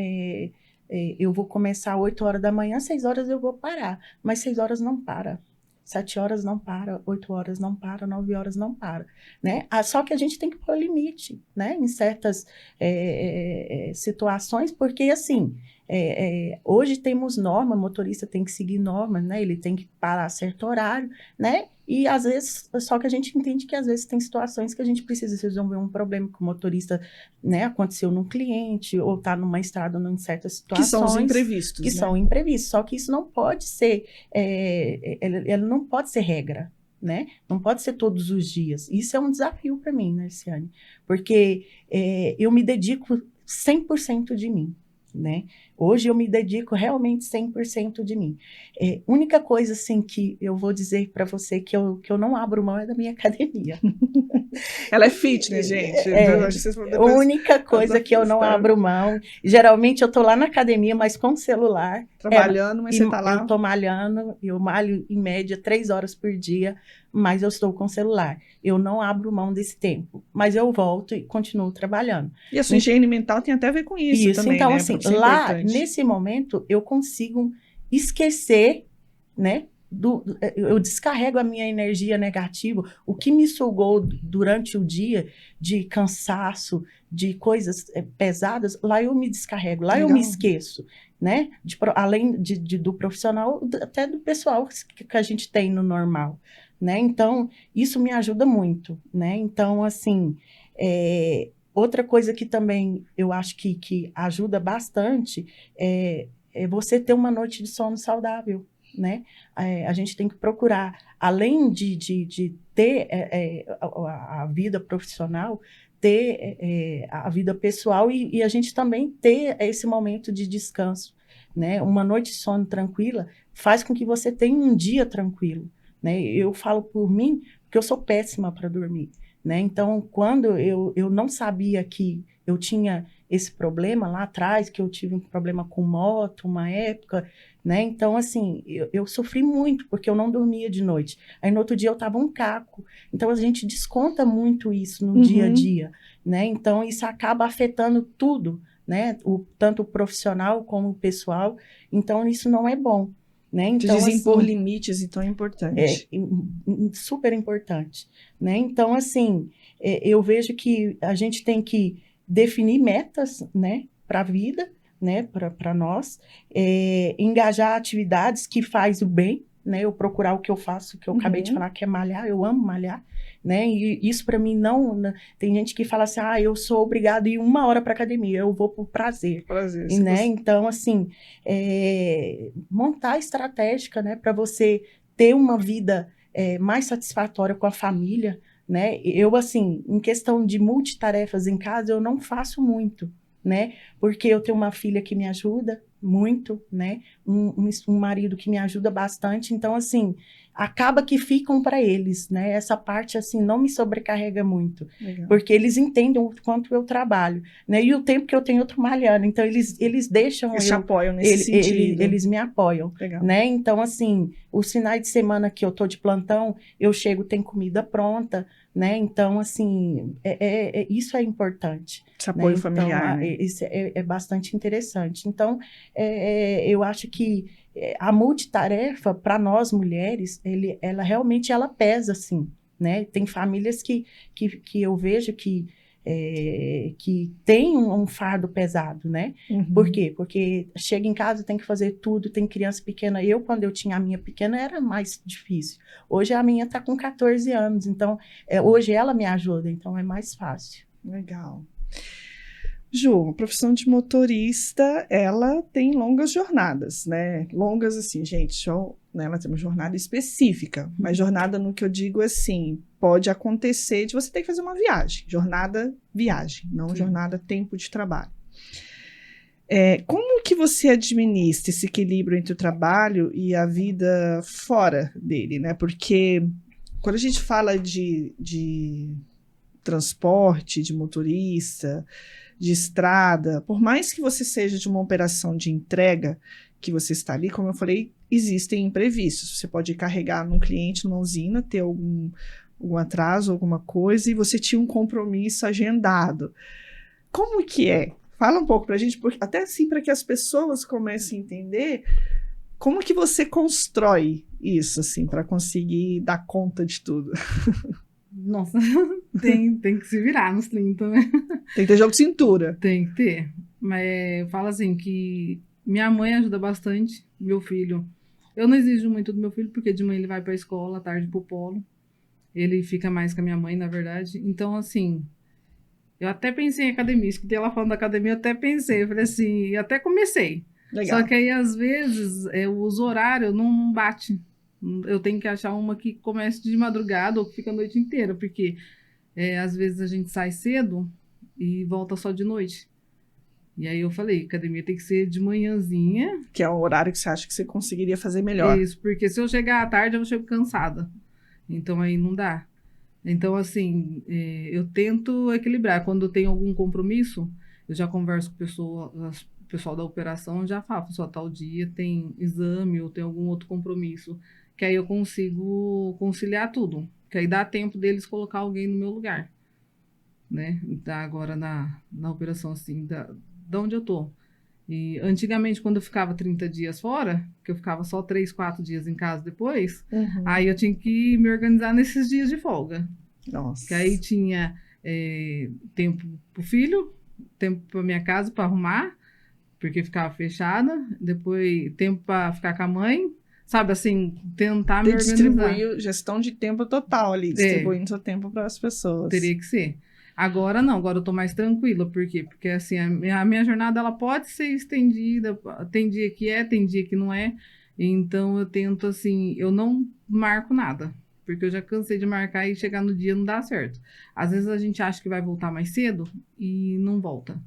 eu vou começar 8 horas da manhã, 6 horas eu vou parar, mas 6 horas não para. 7 horas não para, 8 horas não para, 9 horas não para, né? Só que a gente tem que pôr limite, né? Em certas situações, porque assim, hoje temos norma, motorista tem que seguir normas, né? Ele tem que parar a certo horário, né? E às vezes, só que a gente entende que às vezes tem situações que a gente precisa resolver um problema que o motorista, né, aconteceu num cliente, ou está numa estrada em certas situações. Que são os imprevistos, que né? são imprevistos, só que isso não pode ser, ele não pode ser regra, né? Não pode ser todos os dias. Isso é um desafio para mim, né, Ciane? Porque eu me dedico 100% de mim, né? Hoje eu me dedico realmente 100% de mim. Única coisa, assim, que eu vou dizer para você que eu não abro mão é da minha academia. Ela é fitness, gente. A única coisa que eu não abro mão. Geralmente eu tô lá na academia, mas com celular. Trabalhando, mas você tá lá. Eu tô malhando, eu malho em média 3 horas por dia, mas eu estou com celular. Eu não abro mão desse tempo, mas eu volto e continuo trabalhando. E a sua higiene mental tem até a ver com isso também, então, né? assim, lá, nesse momento, eu consigo esquecer, né? Eu descarrego a minha energia negativa, o que me sugou durante o dia de cansaço, de coisas pesadas, lá eu me descarrego, lá eu me esqueço, né? Além do profissional, até do pessoal que a gente tem no normal, né? Então, isso me ajuda muito, né? Então, assim, outra coisa que também eu acho que ajuda bastante é você ter uma noite de sono saudável, né? A gente tem que procurar, além de ter a vida profissional, ter a vida pessoal e a gente também ter esse momento de descanso, né? Uma noite de sono tranquila faz com que você tenha um dia tranquilo, né? Eu falo por mim, porque eu sou péssima para dormir, né? Então, quando eu não sabia que eu tinha esse problema lá atrás, que eu tive um problema com moto, uma época, né? Então, assim, eu sofri muito, porque eu não dormia de noite. Aí, no outro dia, eu estava um caco. Então, a gente desconta muito isso no dia a dia, né? Então, isso acaba afetando tudo, né? Tanto o profissional como o pessoal. Então, isso não é bom, né? Então, dizem impor assim, limites, então é importante. Super importante, né? Então, assim, eu vejo que a gente tem que definir metas, né, para a vida, né, para nós, engajar atividades que faz o bem, né, eu procurar o que eu faço, que eu acabei de falar, que é malhar, eu amo malhar, né, e isso para mim não, tem gente que fala assim, eu sou obrigado a ir 1 hora para academia, eu vou por prazer, né, então, assim, montar estratégica, né, para você ter uma vida mais satisfatória com a família, né? Eu, assim, em questão de multitarefas em casa, eu não faço muito, né? Porque eu tenho uma filha que me ajuda muito, né? Um marido que me ajuda bastante. Então, assim, acaba que ficam para eles, né? Essa parte, assim, não me sobrecarrega muito. Legal. Porque eles entendem o quanto eu trabalho, né? E o tempo que eu tenho, eu tô malhando. Então, eles deixam Eles te apoiam nesse sentido. Eles me apoiam, Legal. né? Então, assim, os finais de semana que eu tô de plantão, eu chego, tem comida pronta, né? Então, assim, isso é importante. Esse apoio, né? familiar, Então, né? Isso é bastante interessante. Então, eu acho que a multitarefa, para nós mulheres, ela realmente pesa, assim, né? Tem famílias que eu vejo que tem um fardo pesado, né? Por quê? Porque chega em casa, tem que fazer tudo, tem criança pequena. Quando eu tinha a minha pequena, era mais difícil. Hoje a minha está com 14 anos, então hoje ela me ajuda, então é mais fácil. Legal. Ju, a profissão de motorista, ela tem longas jornadas, né? Longas assim, gente, né? Ela tem uma jornada específica, mas jornada no que eu digo assim, pode acontecer de você ter que fazer uma viagem, viagem, não Sim. jornada tempo de trabalho. Como que você administra esse equilíbrio entre o trabalho e a vida fora dele, né? Porque quando a gente fala de transporte, de motorista, de estrada, por mais que você seja de uma operação de entrega, que você está ali, como eu falei, existem imprevistos. Você pode carregar num cliente, numa usina, ter algum atraso, alguma coisa, e você tinha um compromisso agendado. Como que é? Fala um pouco pra gente, porque, até assim, para que as pessoas comecem a entender como que você constrói isso, assim, para conseguir dar conta de tudo. Nossa, tem que se virar nos 30, né? Tem que ter jogo de cintura. Tem que ter. Mas eu falo assim que minha mãe ajuda bastante, meu filho. Eu não exijo muito do meu filho, porque de manhã ele vai pra escola, à tarde pro polo. Ele fica mais com a minha mãe, na verdade. Então, assim, eu até pensei em academia. Escutei ela falando da academia, eu até pensei. Eu falei assim, eu até comecei. Legal. Só que aí, às vezes, os horários não batem. Eu tenho que achar uma que comece de madrugada ou que fica a noite inteira, porque às vezes a gente sai cedo e volta só de noite. E aí eu falei, academia tem que ser de manhãzinha. Que é o horário que você acha que você conseguiria fazer melhor. Isso, porque se eu chegar à tarde, eu chego cansada. Então aí não dá. Então, assim, eu tento equilibrar. Quando eu tenho algum compromisso, eu já converso com o pessoal da operação, já falo, pessoal, tal dia tem exame ou tem algum outro compromisso, que aí eu consigo conciliar tudo. Que aí dá tempo deles colocar alguém no meu lugar. Né? Tá agora na operação, assim, da onde eu tô. E antigamente, quando eu ficava 30 dias fora, que eu ficava só 3, 4 dias em casa depois, aí eu tinha que me organizar nesses dias de folga. Nossa. Que aí tinha tempo pro filho, tempo pra minha casa para arrumar, porque ficava fechada, depois tempo para ficar com a mãe, sabe, assim, tentar me organizar. Distribuir gestão de tempo total ali, distribuindo seu tempo para as pessoas. Teria que ser. Agora não, agora eu tô mais tranquila. Por quê? Porque assim, a minha jornada ela pode ser estendida, tem dia que tem dia que não é. Então eu tento assim, eu não marco nada, porque eu já cansei de marcar e chegar no dia não dá certo. Às vezes a gente acha que vai voltar mais cedo e não volta.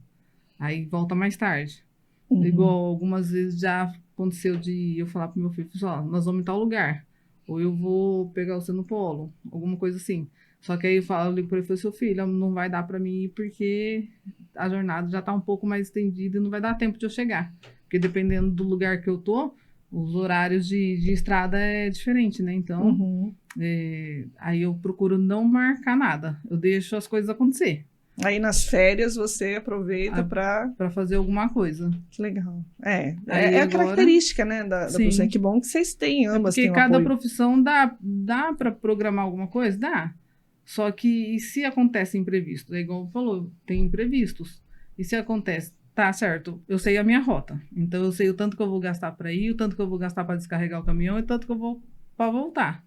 Aí volta mais tarde. Igual algumas vezes já aconteceu de eu falar pro meu filho, ó, nós vamos em tal lugar, ou eu vou pegar você no polo, alguma coisa assim. Só que aí eu ligo para ele e falo, seu filho, não vai dar para mim ir porque a jornada já tá um pouco mais estendida e não vai dar tempo de eu chegar. Porque dependendo do lugar que eu tô, os horários de estrada é diferente, né? Então, aí eu procuro não marcar nada. Eu deixo as coisas acontecer. Aí nas férias você aproveita para fazer alguma coisa. Que legal. É agora, a característica, né, da profissão. Que bom que vocês têm ambas. Porque cada profissão dá para programar alguma coisa? Dá. Só que e se acontece imprevisto? É igual falou, tem imprevistos. E se acontece, tá certo, eu sei a minha rota. Então eu sei o tanto que eu vou gastar para ir, o tanto que eu vou gastar para descarregar o caminhão e o tanto que eu vou para voltar.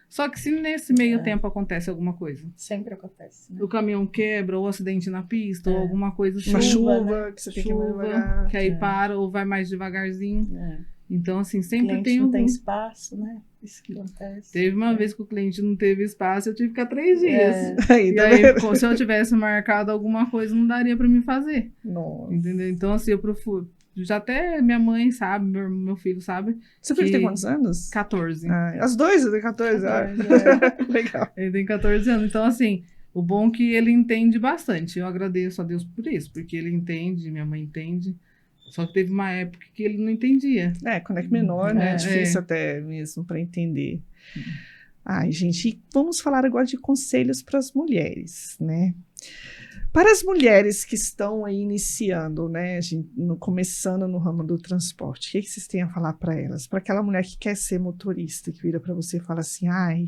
Só que se nesse meio tempo acontece alguma coisa. Sempre acontece. Né? O caminhão quebra, ou acidente na pista, ou alguma coisa. Uma chuva, né? Que você tem que ir mais devagar. Que aí para, ou vai mais devagarzinho. Então, assim, sempre tem não tem espaço, né? Isso que acontece. Teve uma vez que o cliente não teve espaço, eu tive que ficar 3 dias. Aí, e aí, se eu tivesse marcado alguma coisa, não daria para me fazer. Nossa. Entendeu? Então, assim, eu procuro. Já até minha mãe sabe, meu filho sabe. Seu filho tem quantos anos? 14. As duas têm 14 anos. Legal. Ele tem 14 anos. Então, assim, o bom é que ele entende bastante. Eu agradeço a Deus por isso, porque ele entende, minha mãe entende. Só que teve uma época que ele não entendia. Quando é menor, né? É difícil até mesmo para entender. Ai, gente, e vamos falar agora de conselhos para as mulheres, né? Para as mulheres que estão aí iniciando, né, começando no ramo do transporte, o que vocês têm a falar para elas? Para aquela mulher que quer ser motorista, que vira para você e fala assim, ai,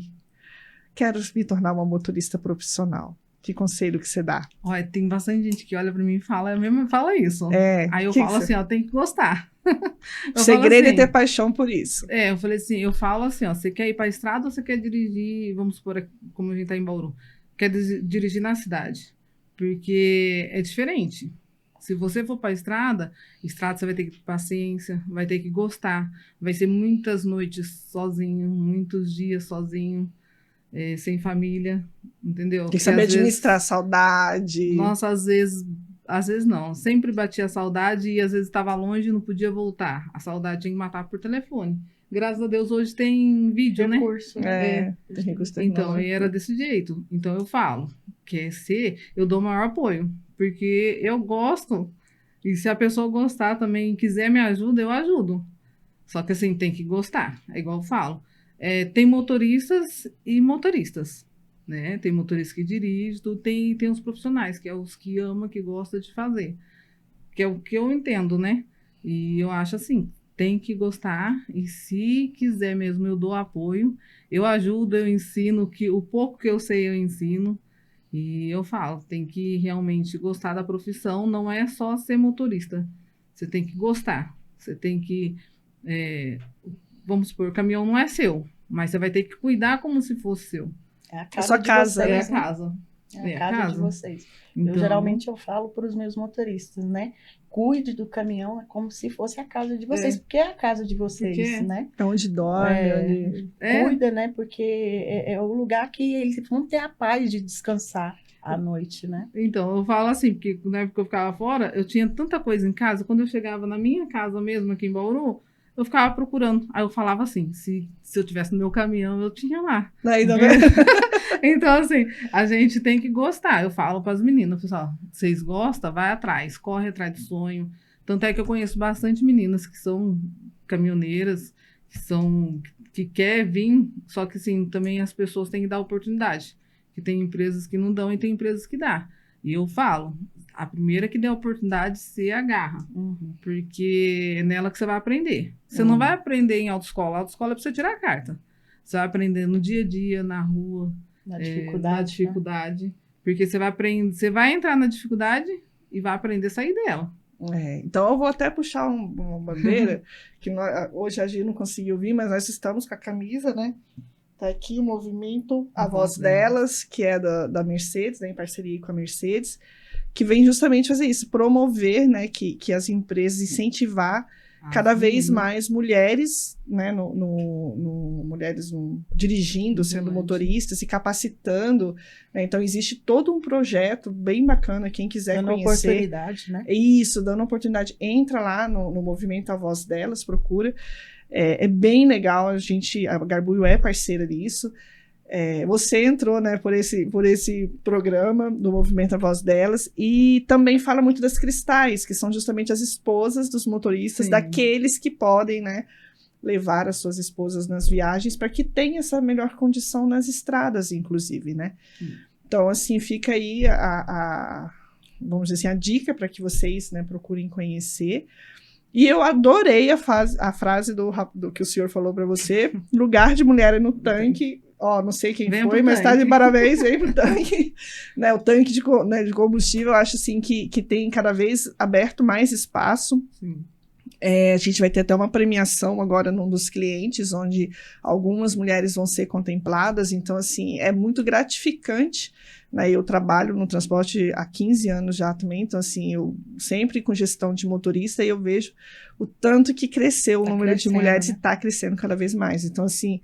quero me tornar uma motorista profissional. Que conselho que você dá? Olha, tem bastante gente que olha para mim e fala isso. Aí eu falo assim, tem que gostar. O segredo é ter paixão por isso. Eu falei assim, eu falo assim, você quer ir para a estrada ou você quer dirigir, vamos supor, como a gente tá em Bauru, quer dirigir na cidade? Porque é diferente. Se você for para a estrada você vai ter que ter paciência, vai ter que gostar, vai ser muitas noites sozinho, muitos dias sozinho, sem família, entendeu? Tem que saber administrar a saudade. Nossa, às vezes não. Sempre batia a saudade e às vezes estava longe e não podia voltar. A saudade tinha que matar por telefone. graças a Deus, hoje tem vídeo, né? Recurso, tem recurso Então, tecnológico. e era desse jeito. Então, eu falo, quer ser, eu dou maior apoio, porque eu gosto, e se a pessoa gostar também e quiser me ajuda, eu ajudo. Só que, assim, tem que gostar, é igual eu falo. Tem motoristas e motoristas, né? Tem motorista que dirige, tudo, tem os profissionais, que é os que ama, que gosta de fazer. Que é o que eu entendo, né? E eu acho assim, tem que gostar, e se quiser mesmo, eu dou apoio, eu ajudo, eu ensino, o pouco que eu sei, eu ensino, e eu falo, tem que realmente gostar da profissão, não é só ser motorista, você tem que gostar, você tem que, vamos supor, o caminhão não é seu, mas você vai ter que cuidar como se fosse seu. É a É casa sua de casa, vocês, É né? a casa. É a casa de vocês. Então, Geralmente eu falo para os meus motoristas, né? Cuide do caminhão, é como se fosse a casa de vocês, porque é a casa de vocês, Porque né? É onde dorme, onde... Cuida, né? Porque é o lugar que eles vão ter a paz de descansar à noite, né? Então, eu falo assim, porque na época que eu ficava fora, eu tinha tanta coisa em casa, quando eu chegava na minha casa mesmo, aqui em Bauru, eu ficava procurando. Aí eu falava assim, se eu tivesse no meu caminhão, eu tinha lá. Ainda bem. Então, assim, a gente tem que gostar. Eu falo para as meninas, pessoal, vocês gostam? Vai atrás, corre atrás do sonho. Tanto é que eu conheço bastante meninas que são caminhoneiras, que quer vir, só que, assim, também as pessoas têm que dar oportunidade. Que tem empresas que não dão e tem empresas que dá. E eu falo, a primeira que der a oportunidade, você agarra. Porque é nela que você vai aprender. Você não vai aprender em autoescola. A autoescola é para você tirar a carta. Você vai aprender no dia a dia, na rua, Na na dificuldade. dificuldade. Porque você vai aprender, você vai entrar na dificuldade e vai aprender a sair dela. Então eu vou até puxar uma bandeira, que hoje a Gi não conseguiu vir, mas nós estamos com a camisa, né? Tá aqui o movimento A Voz Delas, que é da Mercedes, né, em parceria com a Mercedes, que vem justamente fazer isso, promover, né, que as empresas incentivar cada vez mais mulheres, né, mulheres dirigindo, sendo motoristas, se capacitando, né? Então existe todo um projeto bem bacana, quem quiser dando conhecer. Oportunidade, né? Isso, dando oportunidade, entra lá no movimento A Voz Delas, procura. É bem legal, a Garbuio é parceira disso. Você entrou, né, por esse programa do movimento A Voz Delas, e também fala muito das cristais, que são justamente as esposas dos motoristas, daqueles que podem, né, levar as suas esposas nas viagens para que tenha essa melhor condição nas estradas, inclusive, né? Então, assim, fica aí vamos dizer assim, a dica para que vocês, né, procurem conhecer. E eu adorei a frase do que o senhor falou para você, lugar de mulher é no tanque. Não sei quem foi, mas está de parabéns, vem pro tanque. Né, o tanque de combustível, eu acho assim que tem cada vez aberto mais espaço. Sim. A gente vai ter até uma premiação agora num dos clientes, onde algumas mulheres vão ser contempladas. Então, assim, é muito gratificante. Né? Eu trabalho no transporte há 15 anos já também, então, assim, eu sempre com gestão de motorista, e eu vejo o tanto que cresceu o número de mulheres, né? E está crescendo cada vez mais. Então, assim,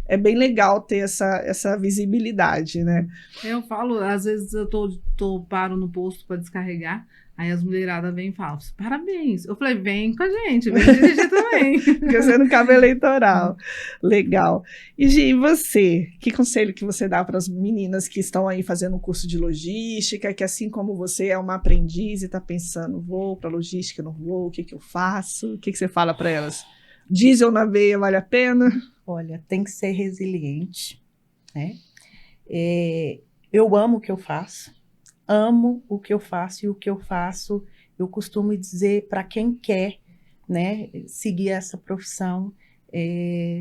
é bem legal ter essa visibilidade, né? Eu falo, às vezes eu paro no posto para descarregar, aí as mulheradas vêm e falam, parabéns. Eu falei, vem com a gente, vem dirigir também. Porque você no cabo eleitoral. Legal. E Gi, você? Que conselho que você dá para as meninas que estão aí fazendo um curso de logística, que assim como você é uma aprendiz e está pensando, vou para logística, não vou, o que eu faço? O que você fala para elas? Diesel na veia vale a pena? Olha, tem que ser resiliente, né? Eu amo o que eu faço. Amo o que eu faço, e o que eu faço, eu costumo dizer para quem quer, né, seguir essa profissão,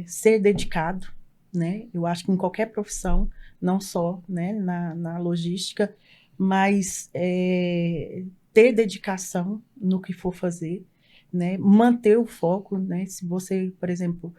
ser dedicado, né? Eu acho que em qualquer profissão, não só, né, na logística, mas ter dedicação no que for fazer, né? Manter o foco, né? Se você, por exemplo,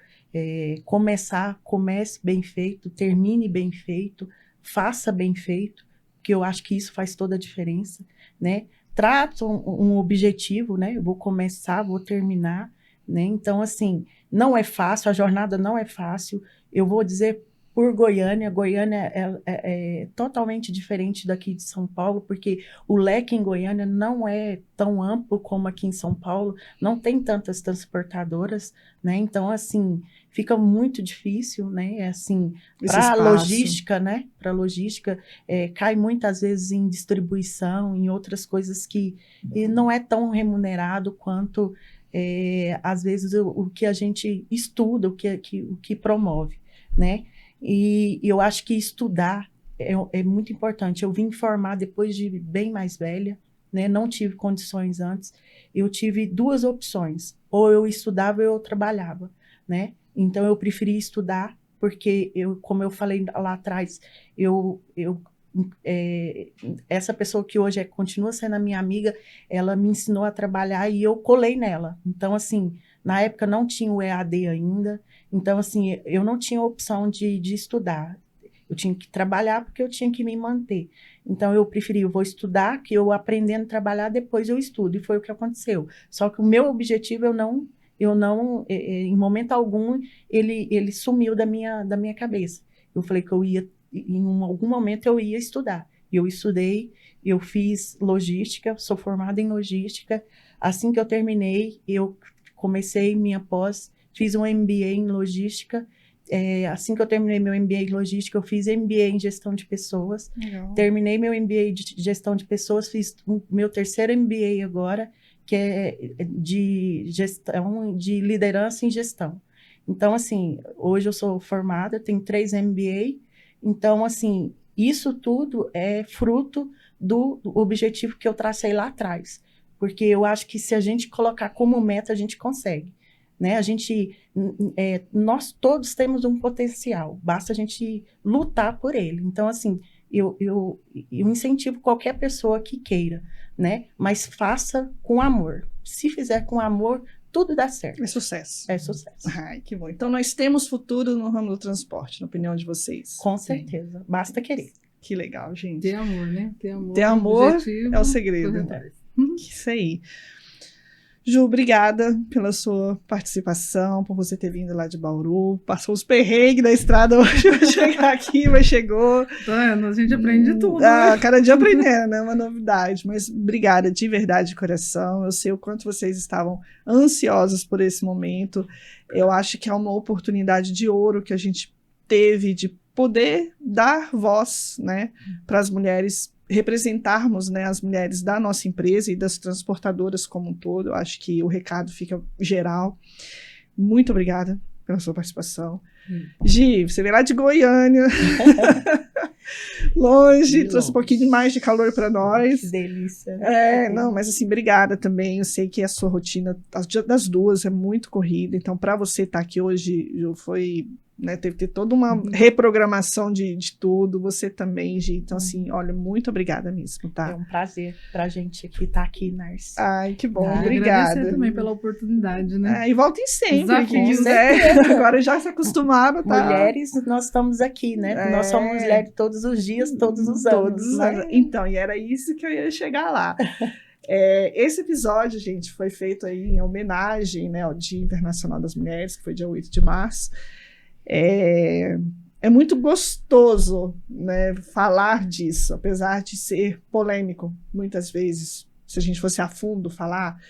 comece bem feito, termine bem feito, faça bem feito, que eu acho que isso faz toda a diferença, né? Trata um objetivo, né? Eu vou começar, vou terminar, né? Então, assim, não é fácil, a jornada não é fácil. Eu vou dizer por Goiânia. Goiânia é totalmente diferente daqui de São Paulo, porque o leque em Goiânia não é tão amplo como aqui em São Paulo, não tem tantas transportadoras, né? Então, assim, fica muito difícil, né? Assim, para logística, né? Para logística, cai muitas vezes em distribuição, em outras coisas que e não é tão remunerado quanto, às vezes, o que a gente estuda, o que promove, né? E eu acho que estudar é muito importante. Eu vim formar depois de bem mais velha, né? Não tive condições antes. Eu tive duas opções: ou eu estudava ou eu trabalhava, né? Então eu preferi estudar, porque como eu falei lá atrás, essa pessoa que hoje continua sendo a minha amiga, ela me ensinou a trabalhar e eu colei nela. Então, assim, na época não tinha o EAD ainda, então, assim, eu não tinha opção de estudar. Eu tinha que trabalhar porque eu tinha que me manter. Então, eu vou estudar, que eu aprendendo a trabalhar, depois eu estudo. E foi o que aconteceu. Só que o meu objetivo, em momento algum, ele sumiu da minha cabeça. Eu falei que em algum momento eu ia estudar. Eu estudei, eu fiz logística, sou formada em logística. Assim que eu terminei, eu comecei minha pós, fiz um MBA em logística. Assim que eu terminei meu MBA em logística, eu fiz MBA em gestão de pessoas. Legal. Terminei meu MBA de gestão de pessoas, fiz meu terceiro MBA agora, que é de gestão, de liderança em gestão. Então, assim, hoje eu sou formada, tenho 3 MBA. Então, assim, isso tudo é fruto do objetivo que eu tracei lá atrás. Porque eu acho que se a gente colocar como meta, a gente consegue, né? Nós todos temos um potencial, basta a gente lutar por ele. Então, assim, eu incentivo qualquer pessoa que queira, né? Mas faça com amor. Se fizer com amor, tudo dá certo. É sucesso. É sucesso. Ai, que bom. Então, nós temos futuro no ramo do transporte, na opinião de vocês. Com certeza. Basta querer. Que legal, gente. Ter amor, né? Ter amor objetivo, é o segredo. Isso aí. Ju, obrigada pela sua participação, por você ter vindo lá de Bauru. Passou os perrengues da estrada hoje para chegar aqui, mas chegou. A gente aprende tudo, né? Cada dia aprendendo, né? Uma novidade. Mas obrigada, de verdade, de coração. Eu sei o quanto vocês estavam ansiosos por esse momento. Eu acho que é uma oportunidade de ouro que a gente teve de poder dar voz, né, para as mulheres, representarmos, né, as mulheres da nossa empresa e das transportadoras como um todo. Eu acho que o recado fica geral. Muito obrigada pela sua participação. Gi, você veio lá de Goiânia, longe, trouxe um pouquinho mais de calor para nós. Que delícia. Não, mas assim, obrigada também. Eu sei que a sua rotina das duas é muito corrida, então para você estar aqui hoje, Ju, foi... né, teve que ter toda uma reprogramação de tudo, você também, Gi. Então, assim, olha, muito obrigada mesmo, tá? É um prazer pra gente estar aqui, Narci. Ai, que bom, Tá, obrigada. Agradecer também pela oportunidade, né? E voltem sempre, quem Com quiser. Agora já se acostumaram, tá? Mulheres, nós estamos aqui, né? Nós somos mulheres todos os dias, todos os anos. Né? Então, e era isso que eu ia chegar lá. Esse episódio, gente, foi feito aí em homenagem, né, ao Dia Internacional das Mulheres, que foi dia 8 de março. É muito gostoso, né, falar disso, apesar de ser polêmico, muitas vezes, se a gente fosse a fundo falar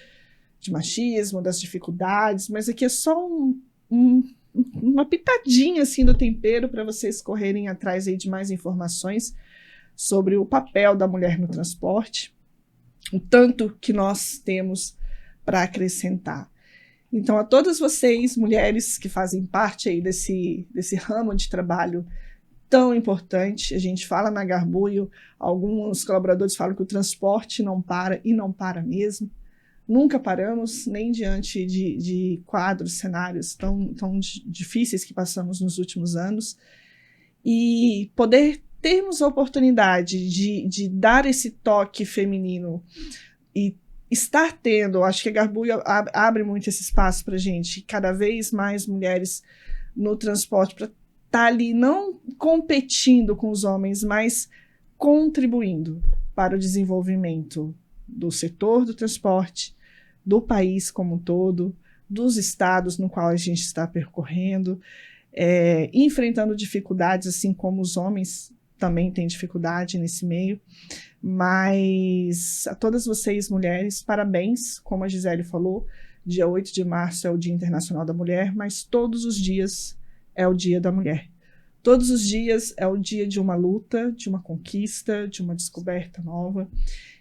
de machismo, das dificuldades, mas aqui é só uma pitadinha assim do tempero para vocês correrem atrás aí de mais informações sobre o papel da mulher no transporte, o tanto que nós temos para acrescentar. Então, a todas vocês, mulheres que fazem parte aí desse ramo de trabalho tão importante, a gente fala na Garbuio, alguns colaboradores falam que o transporte não para, e não para mesmo. Nunca paramos, nem diante de quadros, cenários tão difíceis que passamos nos últimos anos. E poder termos a oportunidade de dar esse toque feminino e estar tendo, acho que a Garbuio abre muito esse espaço para a gente, cada vez mais mulheres no transporte, para estar ali não competindo com os homens, mas contribuindo para o desenvolvimento do setor do transporte, do país como um todo, dos estados no qual a gente está percorrendo. enfrentando dificuldades, assim como os homens também têm dificuldade nesse meio. Mas a todas vocês, mulheres, parabéns, como a Gisele falou, dia 8 de março é o Dia Internacional da Mulher, mas todos os dias é o Dia da Mulher. Todos os dias é o dia de uma luta, de uma conquista, de uma descoberta nova.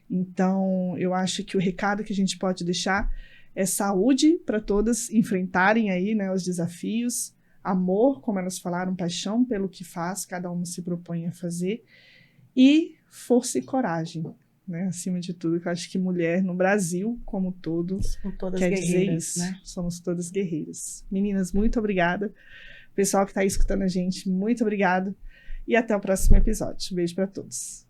Então, eu acho que o recado que a gente pode deixar é saúde para todas enfrentarem aí, né, os desafios, amor, como elas falaram, paixão pelo que faz, cada uma se propõe a fazer, e força e coragem, né? Acima de tudo, que eu acho que mulher no Brasil, como um todo, São todas quer dizer guerreiras, isso. né? Somos todas guerreiras. Meninas, muito obrigada. Pessoal que está aí escutando a gente, muito obrigada. E até o próximo episódio. Beijo para todos.